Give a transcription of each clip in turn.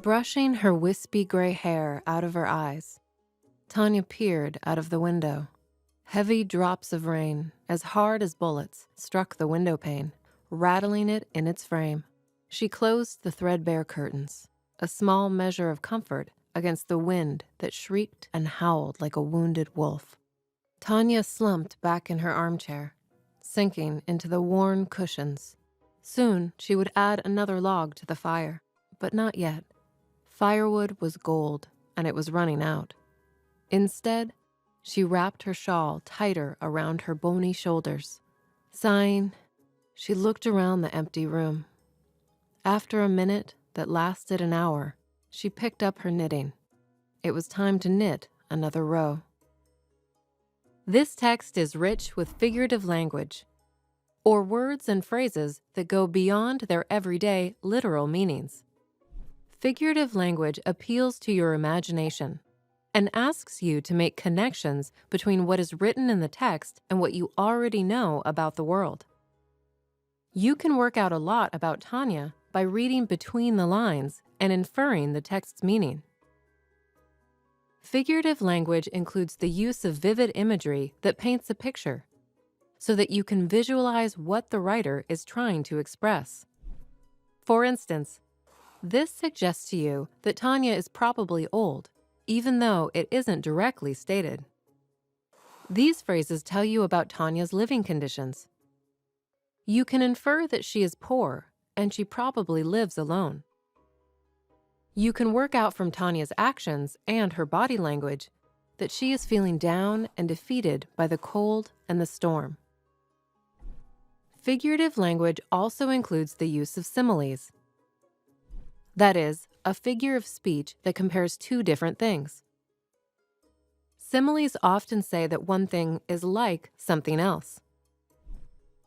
Brushing her wispy gray hair out of her eyes, Tanya peered out of the window. Heavy drops of rain, as hard as bullets, struck the window pane, rattling it in its frame. She closed the threadbare curtains, a small measure of comfort against the wind that shrieked and howled like a wounded wolf. Tanya slumped back in her armchair, sinking into the worn cushions. Soon she would add another log to the fire, but not yet. Firewood was gold, and it was running out. Instead, she wrapped her shawl tighter around her bony shoulders. Sighing, she looked around the empty room. After a minute that lasted an hour, she picked up her knitting. It was time to knit another row. This text is rich with figurative language, or words and phrases that go beyond their everyday literal meanings. Figurative language appeals to your imagination and asks you to make connections between what is written in the text and what you already know about the world. You can work out a lot about Tanya by reading between the lines and inferring the text's meaning. Figurative language includes the use of vivid imagery that paints a picture so that you can visualize what the writer is trying to express. For instance, this suggests to you that Tanya is probably old, even though it isn't directly stated. These phrases tell you about Tanya's living conditions. You can infer that she is poor and she probably lives alone. You can work out from Tanya's actions and her body language that she is feeling down and defeated by the cold and the storm. Figurative language also includes the use of similes. That is, a figure of speech that compares two different things. Similes often say that one thing is like something else.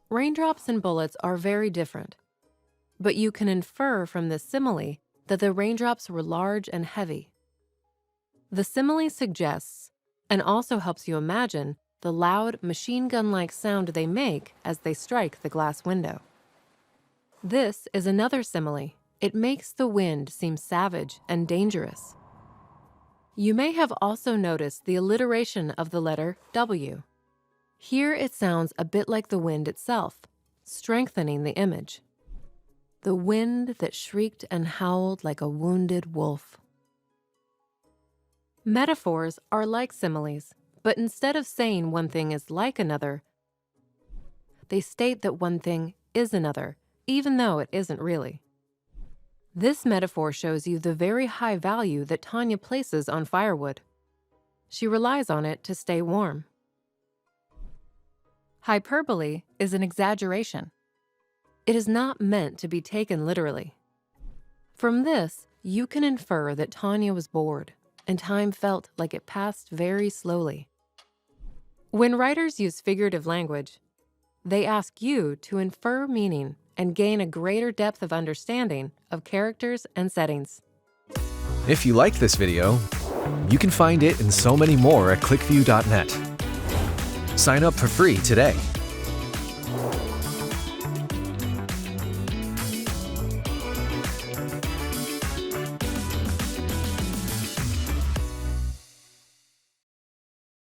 Raindrops and bullets are very different, but you can infer from this simile that the raindrops were large and heavy. The simile suggests, and also helps you imagine, the loud machine gun-like sound they make as they strike the glass window. This is another simile. It makes the wind seem savage and dangerous. You may have also noticed the alliteration of the letter W. Here it sounds a bit like the wind itself, strengthening the image. The wind that shrieked and howled like a wounded wolf. Metaphors are like similes, but instead of saying one thing is like another, they state that one thing is another, even though it isn't really. This metaphor shows you the very high value that Tanya places on firewood. She relies on it to stay warm. Hyperbole is an exaggeration. It is not meant to be taken literally. From this, you can infer that Tanya was bored, and time felt like it passed very slowly. When writers use figurative language, they ask you to infer meaning and gain a greater depth of understanding of characters and settings. If you liked this video, you can find it and so many more at ClickView.net. Sign up for free today.